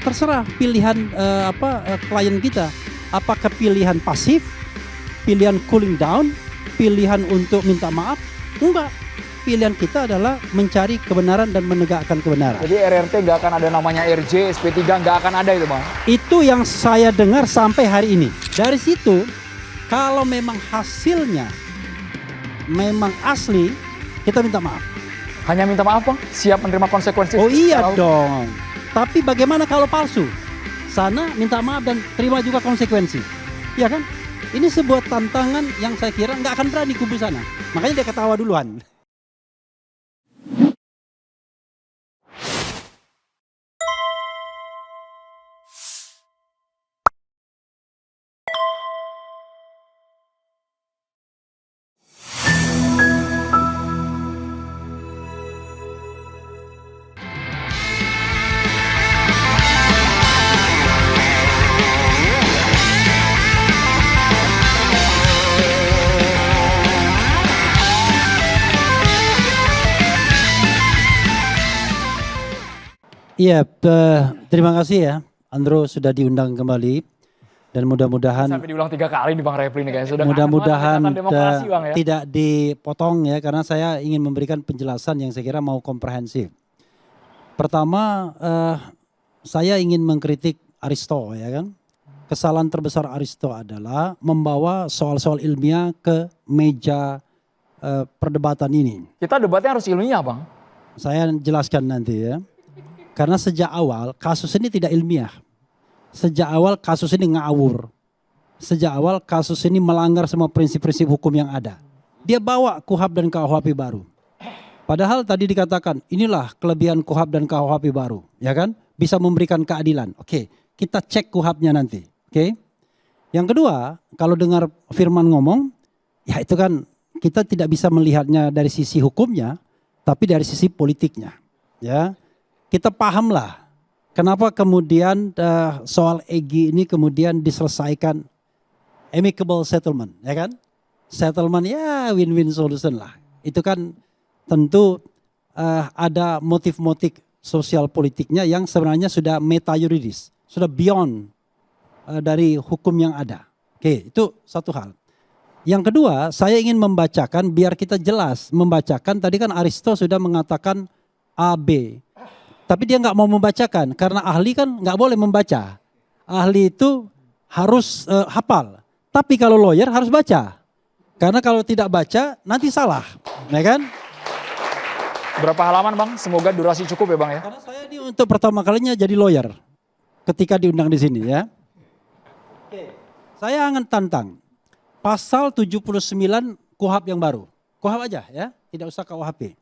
terserah pilihan klien kita. Apakah pilihan pasif, pilihan cooling down, pilihan untuk minta maaf? Enggak. Pilihan kita adalah mencari kebenaran dan menegakkan kebenaran. Jadi RRT nggak akan ada namanya RJ, SP3 nggak akan ada itu Bang? Itu yang saya dengar sampai hari ini. Dari situ, kalau memang hasilnya memang asli, kita minta maaf. Hanya minta maaf Bang? Siap menerima konsekuensi? Oh iya dong. Tapi bagaimana kalau palsu? Sana minta maaf dan terima juga konsekuensi. Ya kan? Ini sebuah tantangan yang saya kira nggak akan berani kubu sana. Makanya dia ketawa duluan. Iya, terima kasih ya Andro sudah diundang kembali dan mudah-mudahan Sampai diulang 3 kali nih Bang Refli nih kayaknya. Mudah-mudahan Bang, ya. tidak dipotong ya karena saya ingin memberikan penjelasan yang saya kira mau komprehensif. Pertama, saya ingin mengkritik Aristo ya kan. Kesalahan terbesar Aristo adalah membawa soal-soal ilmiah ke meja perdebatan ini. Kita debatnya harus ilmiah Bang. Saya jelaskan nanti ya. Karena sejak awal kasus ini tidak ilmiah. Sejak awal kasus ini ngawur. Sejak awal kasus ini melanggar semua prinsip-prinsip hukum yang ada. Dia bawa KUHP dan KUHP baru. Padahal tadi dikatakan inilah kelebihan KUHP dan KUHP baru. Ya kan? Bisa memberikan keadilan. Oke, kita cek KUHP-nya nanti. Oke. Yang kedua, kalau dengar Firman ngomong, ya itu kan kita tidak bisa melihatnya dari sisi hukumnya, tapi dari sisi politiknya. Ya. Kita pahamlah kenapa kemudian soal EGI ini kemudian diselesaikan amicable settlement, ya kan? Settlement ya win-win solution lah. Itu kan tentu ada motif-motif sosial politiknya yang sebenarnya sudah meta yuridis, sudah beyond dari hukum yang ada. Oke, itu satu hal. Yang kedua, saya ingin membacakan biar kita jelas membacakan. Tadi kan Aristo sudah mengatakan A, B. Tapi dia nggak mau membacakan karena ahli kan nggak boleh membaca. Ahli itu harus hafal. Tapi kalau lawyer harus baca. Karena kalau tidak baca nanti salah, ya kan? Berapa halaman Bang? Semoga durasi cukup ya Bang ya. Karena saya ini untuk pertama kalinya jadi lawyer ketika diundang di sini ya. Oke. Saya akan tantang pasal 79 KUHP yang baru. KUHP aja ya, tidak usah KUHP.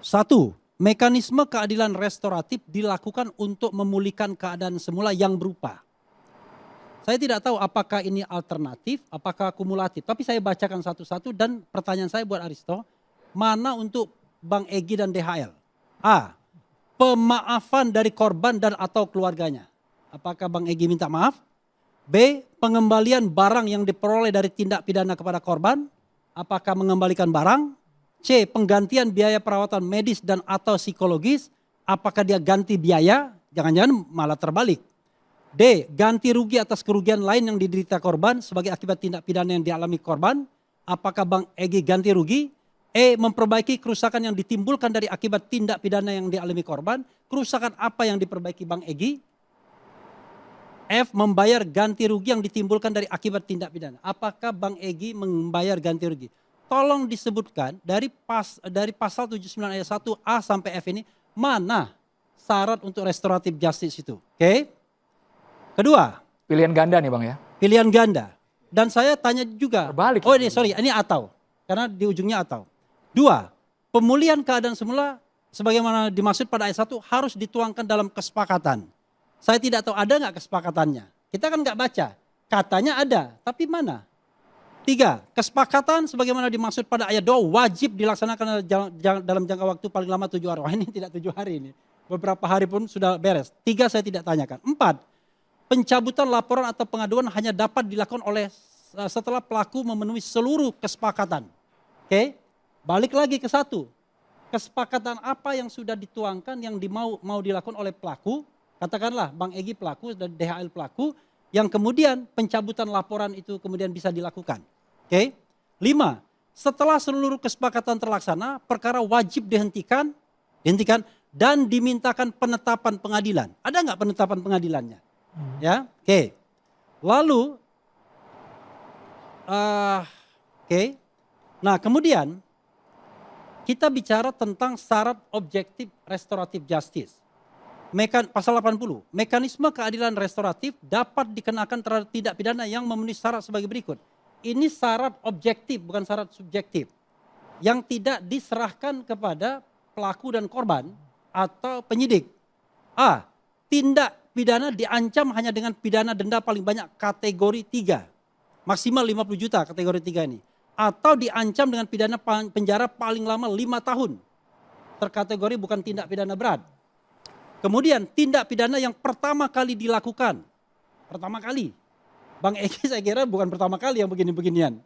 1. Mekanisme keadilan restoratif dilakukan untuk memulihkan keadaan semula yang berupa. Saya tidak tahu apakah ini alternatif, apakah kumulatif. Tapi saya bacakan satu-satu dan pertanyaan saya buat Aristo. Mana untuk Bang Egy dan DHL? A. Pemaafan dari korban dan atau keluarganya. Apakah Bang Egy minta maaf? B. Pengembalian barang yang diperoleh dari tindak pidana kepada korban. Apakah mengembalikan barang? C. Penggantian biaya perawatan medis dan atau psikologis. Apakah dia ganti biaya? Jangan-jangan malah terbalik. D. Ganti rugi atas kerugian lain yang diderita korban sebagai akibat tindak pidana yang dialami korban. Apakah Bang Egy ganti rugi? E. Memperbaiki kerusakan yang ditimbulkan dari akibat tindak pidana yang dialami korban. Kerusakan apa yang diperbaiki Bang Egy? F. Membayar ganti rugi yang ditimbulkan dari akibat tindak pidana. Apakah Bang Egy membayar ganti rugi? Tolong disebutkan dari pasal 79 ayat 1A sampai F ini mana syarat untuk restoratif justice itu. Oke. Kedua. Pilihan ganda nih Bang ya. Pilihan ganda. Dan saya tanya juga. Terbalik. Oh ini sorry ini atau. Karena di ujungnya atau. 2. Pemulihan keadaan semula sebagaimana dimaksud pada ayat 1 harus dituangkan dalam kesepakatan. Saya tidak tahu ada nggak kesepakatannya. Kita kan nggak baca. Katanya ada, tapi mana? 3. Kesepakatan sebagaimana dimaksud pada ayat 2 wajib dilaksanakan dalam jangka waktu paling lama 7 hari. Wah ini tidak 7 hari ini. Beberapa hari pun sudah beres. 3 saya tidak tanyakan. 4. Pencabutan laporan atau pengaduan hanya dapat dilakukan oleh setelah pelaku memenuhi seluruh kesepakatan. Oke. Balik lagi ke 1. Kesepakatan apa yang sudah dituangkan yang mau dilakukan oleh pelaku Katakanlah Bang Egy pelaku dan DHL pelaku yang kemudian pencabutan laporan itu kemudian bisa dilakukan. Oke. 5. Setelah seluruh kesepakatan terlaksana, perkara wajib dihentikan dan dimintakan penetapan pengadilan. Ada nggak penetapan pengadilannya? Ya, oke. Lalu, oke. Nah kemudian kita bicara tentang syarat objektif restoratif justice. Pasal 80, mekanisme keadilan restoratif dapat dikenakan terhadap tindak pidana yang memenuhi syarat sebagai berikut. Ini syarat objektif, bukan syarat subjektif. Yang tidak diserahkan kepada pelaku dan korban atau penyidik. A. Tindak pidana diancam hanya dengan pidana denda paling banyak kategori 3. Maksimal 50 juta kategori 3 ini. Atau diancam dengan pidana penjara paling lama 5 tahun. Terkategori bukan tindak pidana berat. Kemudian tindak pidana yang pertama kali dilakukan. Pertama kali. Bang Egy saya kira bukan pertama kali yang begini-beginian.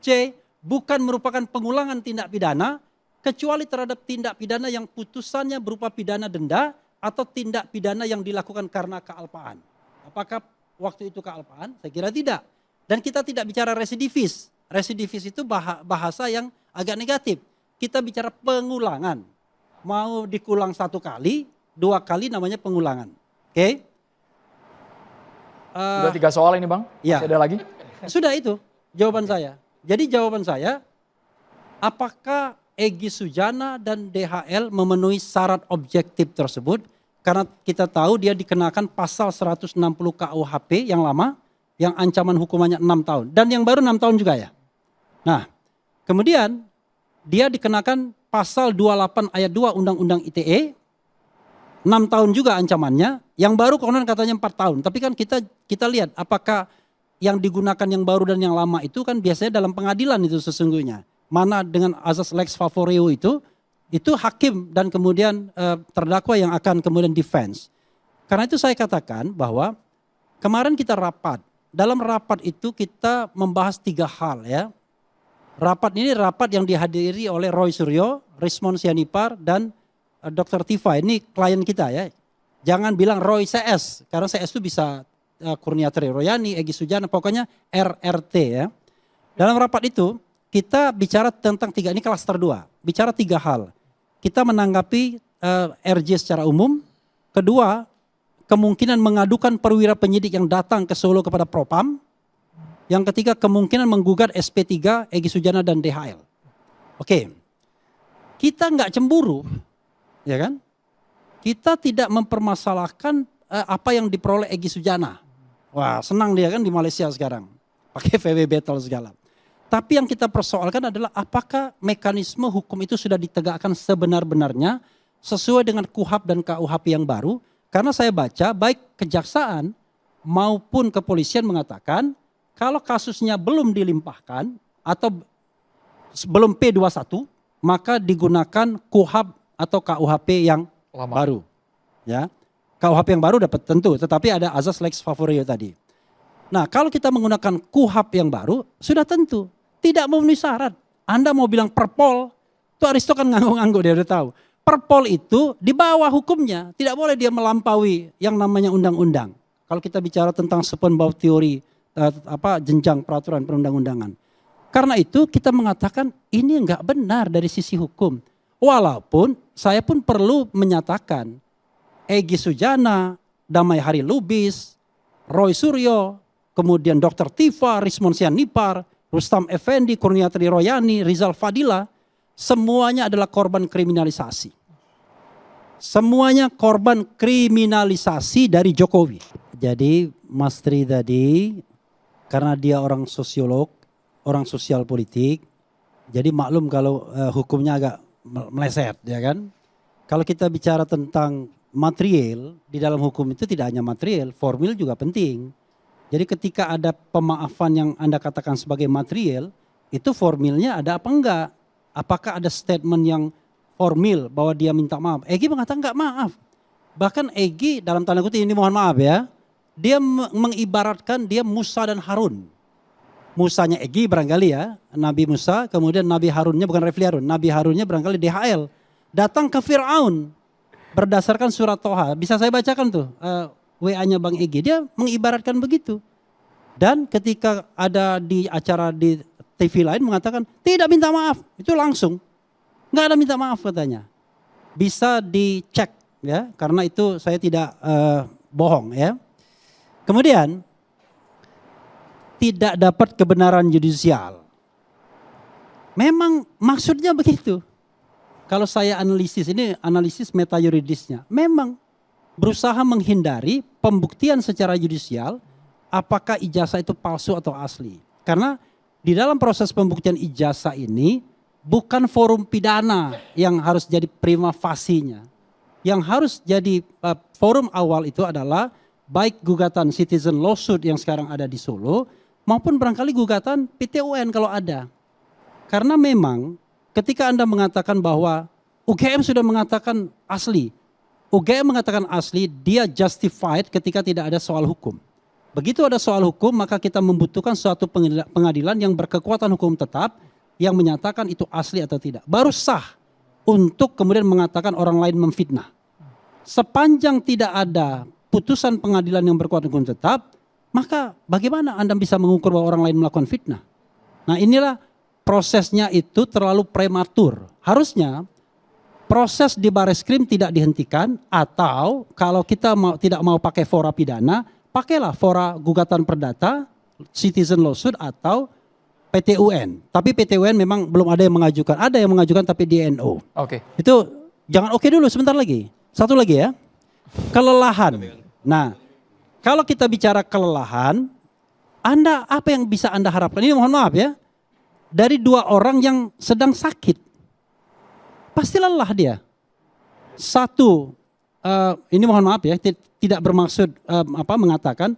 C. Bukan merupakan pengulangan tindak pidana kecuali terhadap tindak pidana yang putusannya berupa pidana denda atau tindak pidana yang dilakukan karena kealpaan. Apakah waktu itu kealpaan? Saya kira tidak. Dan kita tidak bicara residivis. Residivis itu bahasa yang agak negatif. Kita bicara pengulangan. Mau dikulang 1 kali, 2 kali namanya pengulangan. Oke? Sudah 3 soal ini Bang, ya. Masih ada lagi? Sudah itu jawaban saya. Jadi jawaban saya, apakah Egy Sujana dan DHL memenuhi syarat objektif tersebut? Karena kita tahu dia dikenakan pasal 160 KUHP yang lama, yang ancaman hukumannya 6 tahun. Dan yang baru 6 tahun juga ya. Nah, kemudian dia dikenakan pasal 28 ayat 2 Undang-Undang ITE, 6 tahun juga ancamannya, yang baru konon katanya 4 tahun. Tapi kan kita lihat apakah yang digunakan yang baru dan yang lama itu kan biasanya dalam pengadilan itu sesungguhnya. Mana dengan azas lex favoreo itu hakim dan kemudian terdakwa yang akan kemudian defense. Karena itu saya katakan bahwa kemarin kita rapat. Dalam rapat itu kita membahas 3 hal ya. Rapat ini rapat yang dihadiri oleh Roy Suryo, Rismond Sianipar dan Dr. Tifa. Ini klien kita ya. Jangan bilang Roy CS, karena CS itu bisa Kurniatri Royani, Egy Sujana, pokoknya RRT ya. Dalam rapat itu kita bicara tentang 3, ini klaster 2, bicara 3 hal. Kita menanggapi RJ secara umum. Kedua, kemungkinan mengadukan perwira penyidik yang datang ke Solo kepada Propam. Yang ketiga, kemungkinan menggugat SP3, Egy Sujana dan DHL. Oke, kita nggak cemburu, ya kan? Kita tidak mempermasalahkan apa yang diperoleh Egy Sujana. Wah, senang dia kan di Malaysia sekarang, pakai VW Battle segala. Tapi yang kita persoalkan adalah apakah mekanisme hukum itu sudah ditegakkan sebenar-benarnya sesuai dengan KUHP dan KUHP yang baru. Karena saya baca baik kejaksaan maupun kepolisian mengatakan kalau kasusnya belum dilimpahkan atau belum P21 maka digunakan KUHP atau KUHP yang baru. Ya, KUHP yang baru dapat tentu, tetapi ada azas lex favoreo tadi. Nah, kalau kita menggunakan KUHP yang baru sudah tentu tidak memenuhi syarat. Anda mau bilang perpol, itu Aristo kan ngangguk-ngangguk, dia udah tahu. Perpol itu di bawah hukumnya, tidak boleh dia melampaui yang namanya undang-undang. Kalau kita bicara tentang Schopenhauer teori jenjang peraturan perundang-undangan. Karena itu kita mengatakan ini enggak benar dari sisi hukum. Walaupun saya pun perlu menyatakan Egy Sujana, Damai Hari Lubis, Roy Suryo, kemudian Dr. Tifa, Rismond Sianipar, Rustam Effendi, Kurniatri Royani, Rizal Fadila, semuanya adalah korban kriminalisasi. Semuanya korban kriminalisasi dari Jokowi. Jadi Mas Tri tadi, karena dia orang sosiolog, orang sosial politik, jadi maklum kalau hukumnya agak meleset, ya kan? Kalau kita bicara tentang material, di dalam hukum itu tidak hanya material, formil juga penting. Jadi ketika ada pemaafan yang Anda katakan sebagai material, itu formilnya ada apa enggak? Apakah ada statement yang formil bahwa dia minta maaf? Egy mengatakan enggak maaf. Bahkan Egy dalam tanda kutip ini mohon maaf ya, dia mengibaratkan dia Musa dan Harun. Musanya Egy barangkali ya, Nabi Musa, kemudian Nabi Harunnya bukan Refli Harun, Nabi Harunnya barangkali DHL. Datang ke Fir'aun. berdasarkan surat Toha. Bisa saya bacakan tuh WA-nya Bang Egy. Dia mengibaratkan begitu. Dan ketika ada di acara di TV lain mengatakan tidak minta maaf. Itu langsung. Nggak ada minta maaf katanya. Bisa dicek ya, karena itu saya tidak bohong ya. Kemudian tidak dapat kebenaran yudisial. Memang maksudnya begitu. Kalau saya analisis, ini analisis meta yuridisnya. Memang berusaha menghindari pembuktian secara yudisial apakah ijazah itu palsu atau asli. Karena di dalam proses pembuktian ijazah ini bukan forum pidana yang harus jadi prima facie-nya. Yang harus jadi forum awal itu adalah baik gugatan citizen lawsuit yang sekarang ada di Solo maupun barangkali gugatan PT UN kalau ada. Karena memang ketika Anda mengatakan bahwa UGM sudah mengatakan asli, UGM mengatakan asli, dia justified ketika tidak ada soal hukum. Begitu ada soal hukum, maka kita membutuhkan suatu pengadilan yang berkekuatan hukum tetap yang menyatakan itu asli atau tidak. Baru sah untuk kemudian mengatakan orang lain memfitnah. Sepanjang tidak ada putusan pengadilan yang berkekuatan hukum tetap, maka bagaimana Anda bisa mengukur bahwa orang lain melakukan fitnah? Nah inilah prosesnya itu terlalu prematur. Harusnya proses di Bareskrim tidak dihentikan atau kalau kita tidak mau pakai fora pidana, pakailah fora gugatan perdata, citizen lawsuit atau PT UN. Tapi PT UN memang belum ada yang mengajukan. Ada yang mengajukan tapi di NO. Oke. Itu jangan oke dulu, sebentar lagi. Satu lagi ya. Kelelahan. Nah, kalau kita bicara kelelahan, Anda apa yang bisa Anda harapkan? Ini mohon maaf ya. Dari dua orang yang sedang sakit. Pasti lelah dia. Satu, ini mohon maaf ya, tidak bermaksud mengatakan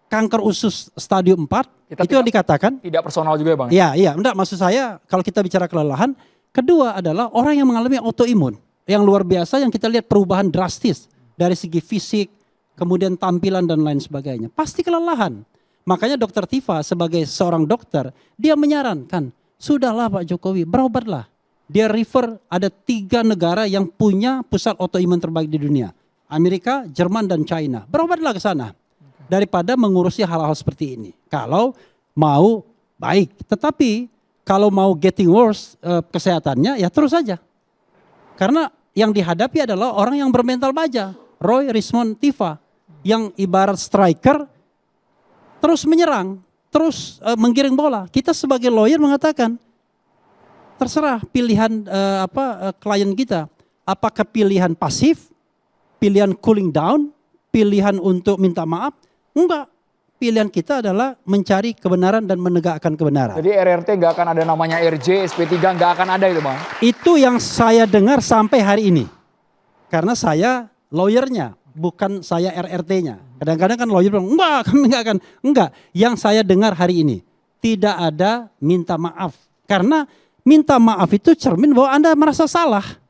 kanker usus stadium 4, itu yang dikatakan. Tidak personal juga ya Bang? Iya, enggak, maksud saya kalau kita bicara kelelahan, kedua adalah orang yang mengalami autoimun. Yang luar biasa yang kita lihat perubahan drastis dari segi fisik, kemudian tampilan dan lain sebagainya. Pasti kelelahan. Makanya Dr. Tifa sebagai seorang dokter, dia menyarankan, sudahlah Pak Jokowi, berobatlah. Dia refer ada 3 negara yang punya pusat autoimun terbaik di dunia. Amerika, Jerman, dan China. Berobatlah ke sana. Daripada mengurusi hal-hal seperti ini. Kalau mau baik. Tetapi kalau mau getting worse kesehatannya, ya terus saja. Karena yang dihadapi adalah orang yang bermental baja. Roy Rismond Tifa. Yang ibarat striker, terus menyerang, terus menggiring bola. Kita sebagai lawyer mengatakan, terserah pilihan klien kita. Apakah pilihan pasif, pilihan cooling down, pilihan untuk minta maaf? Enggak. Pilihan kita adalah mencari kebenaran dan menegakkan kebenaran. Jadi RRT nggak akan ada namanya RJ, SP3 nggak akan ada itu Bang? Itu yang saya dengar sampai hari ini. Karena saya lawyernya, bukan saya RRT-nya. Kadang-kadang kan lawyer bilang, enggak kami enggak akan. Enggak, yang saya dengar hari ini. Tidak ada minta maaf. Karena minta maaf itu cermin bahwa Anda merasa salah.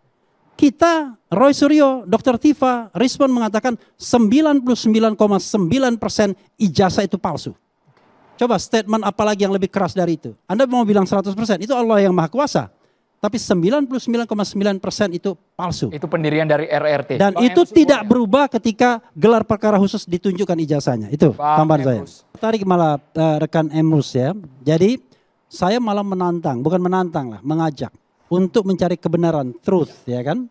Kita, Roy Suryo, Dr. Tifa, Rismond mengatakan 99,9% ijazah itu palsu. Coba statement apalagi yang lebih keras dari itu. Anda mau bilang 100%, itu Allah yang Maha Kuasa. Tapi 99,9% itu palsu. Itu pendirian dari RRT. Dan itu tidak berubah ketika gelar perkara khusus ditunjukkan ijazahnya. Itu tambahan saya. Tarik malah rekan Emrus ya. Jadi saya malah menantang, bukan menantang lah, mengajak untuk mencari kebenaran, truth ya kan.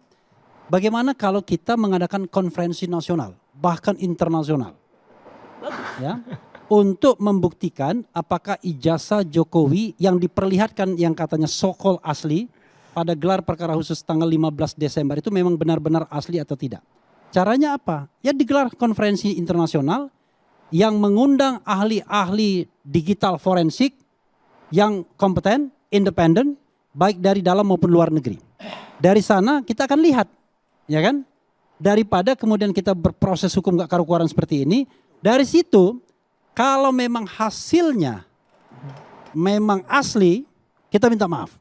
Bagaimana kalau kita mengadakan konferensi nasional, bahkan internasional. Ya. Untuk membuktikan apakah ijazah Jokowi yang diperlihatkan yang katanya so-called asli pada gelar perkara khusus tanggal 15 Desember itu memang benar-benar asli atau tidak. Caranya apa? Ya digelar konferensi internasional yang mengundang ahli-ahli digital forensik yang kompeten, independen, baik dari dalam maupun luar negeri. Dari sana kita akan lihat, ya kan? Daripada kemudian kita berproses hukum gak karu-karuan seperti ini, dari situ kalau memang hasilnya memang asli, kita minta maaf.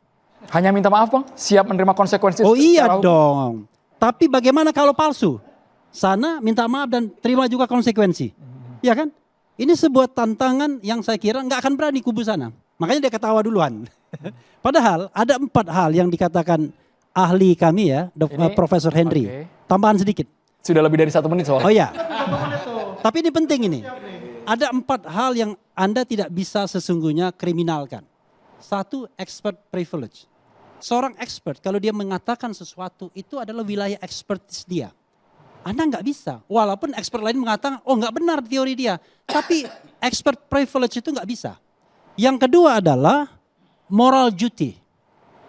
Hanya minta maaf Bang? Siap menerima konsekuensi? Oh iya dong. Tapi bagaimana kalau palsu? Sana minta maaf dan terima juga konsekuensi. Ya kan? Ini sebuah tantangan yang saya kira nggak akan berani kubu sana. Makanya dia ketawa duluan. Padahal ada 4 hal yang dikatakan ahli kami ya, Profesor Henry. Oke. Tambahan sedikit. Sudah lebih dari 1 menit soalnya. Oh ya. Tapi ini penting ini. Ada 4 hal yang Anda tidak bisa sesungguhnya kriminalkan. 1, expert privilege. Seorang expert kalau dia mengatakan sesuatu itu adalah wilayah expertise dia. Anda nggak bisa. Walaupun expert lain mengatakan, oh nggak benar teori dia. Tapi expert privilege itu nggak bisa. Yang kedua adalah moral duty.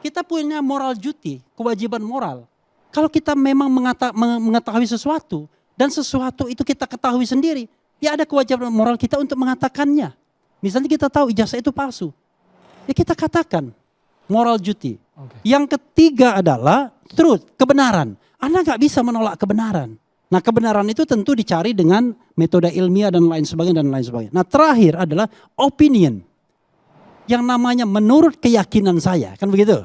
Kita punya moral duty, kewajiban moral. Kalau kita memang mengetahui sesuatu dan sesuatu itu kita ketahui sendiri, ya ada kewajiban moral kita untuk mengatakannya. Misalnya kita tahu ijazah itu palsu, ya kita katakan moral duty. Yang ketiga adalah truth, kebenaran. Anda nggak bisa menolak kebenaran. Nah kebenaran itu tentu dicari dengan metode ilmiah dan lain sebagainya dan lain sebagainya. Nah terakhir adalah opinion. Yang namanya menurut keyakinan saya, kan begitu?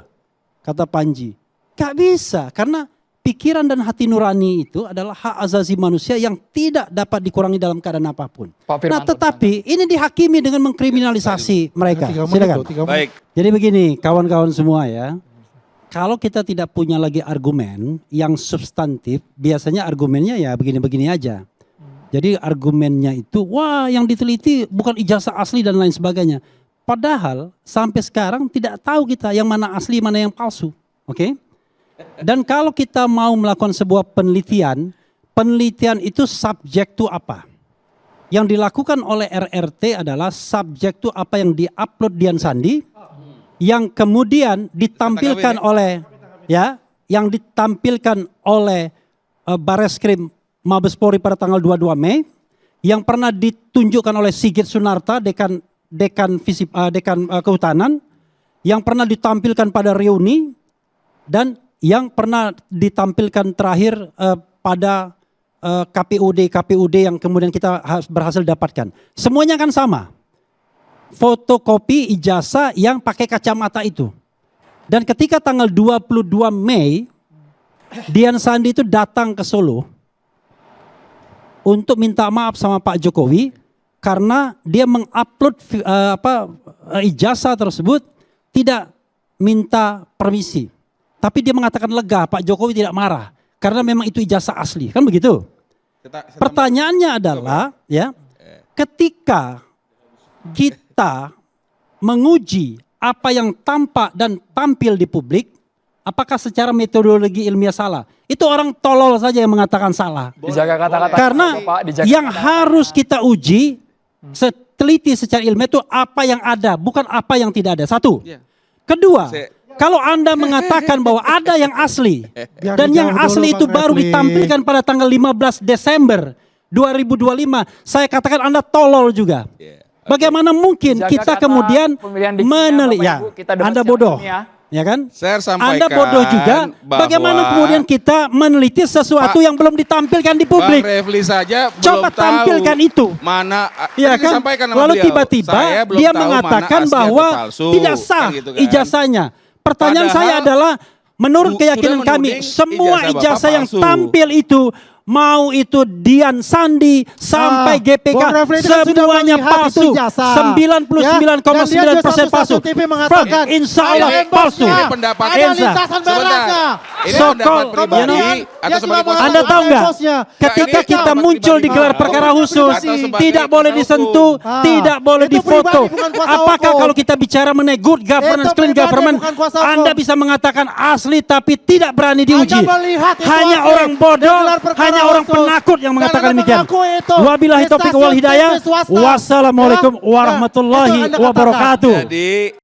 Kata Panji. Gak bisa, karena pikiran dan hati nurani itu adalah hak asasi manusia yang tidak dapat dikurangi dalam keadaan apapun. Nah tetapi ini dihakimi dengan mengkriminalisasi mereka. Silakan. Baik. Jadi begini kawan-kawan semua ya. Kalau kita tidak punya lagi argumen yang substantif, biasanya argumennya ya begini-begini aja. Jadi argumennya itu, wah yang diteliti bukan ijazah asli dan lain sebagainya. Padahal sampai sekarang tidak tahu kita yang mana asli, mana yang palsu. Oke? Dan kalau kita mau melakukan sebuah penelitian, penelitian itu subjek to apa? Yang dilakukan oleh RRT adalah subjek to apa yang diupload Dian Sandi, yang kemudian ditampilkan oleh yang ditampilkan oleh Bareskrim Mabes Polri pada tanggal 22 Mei, yang pernah ditunjukkan oleh Sigit Sunarta, dekan kehutanan, yang pernah ditampilkan pada reuni, dan yang pernah ditampilkan terakhir pada KPUD yang kemudian kita berhasil dapatkan. Semuanya kan sama. Fotokopi ijazah yang pakai kacamata itu. Dan ketika tanggal 22 Mei, Dian Sandi itu datang ke Solo untuk minta maaf sama Pak Jokowi karena dia mengupload ijazah tersebut tidak minta permisi. Tapi dia mengatakan lega, Pak Jokowi tidak marah karena memang itu ijazah asli, kan begitu? Pertanyaannya adalah ya, ketika kita menguji apa yang tampak dan tampil di publik, apakah secara metodologi ilmiah salah? Itu orang tolol saja yang mengatakan salah. Dijaga kata-kata. Karena Pak, yang harus kita uji, teliti secara ilmiah itu apa yang ada, bukan apa yang tidak ada. Satu. Kedua, kalau Anda mengatakan bahwa ada yang asli, dan yang asli itu baru ditampilkan pada tanggal 15 Desember 2025, saya katakan Anda tolol juga. Bagaimana mungkin kita kemudian meneliti, Anda bodoh, ya kan? Anda bodoh juga. Bagaimana kemudian kita meneliti sesuatu yang belum ditampilkan di publik? Bang Refli saja coba belum tampilkan tahu itu. Mana ya kan? Lalu tiba-tiba dia mengatakan bahwa tidak sah kan gitu kan? Ijazahnya. Pertanyaan saya adalah, menurut keyakinan kami, semua ijazah yang tampil itu, mau itu Dian Sandi sampai GPK, semuanya palsu. 99,9% palsu. Insya Allah palsu. Ini pendapat pribadi atau sebagai kuasa Anda tahu nggak? Ketika ini kita pendapat muncul di pribadi, gelar Bang. perkara khusus, Atau sebagai tidak boleh kuasa disentuh, hukum. tidak boleh Itu difoto. pribadi, bukan kuasa Apakah hukum. kalau kita bicara mengenai good governance, Itu clean pribadi, government, bukan kuasa hukum. Anda bisa mengatakan asli tapi tidak berani diuji. Anda melihat itu Hanya asli. orang bodoh, Di gelar perkara hanya orang khusus. penakut yang mengatakan Dan Anda demikian. mengaku itu. Wabillahi taufiq wal hidayah. Di stasiun TV swasta. Wassalamualaikum Ya, warahmatullahi itu Anda katakan. wabarakatuh. Jadi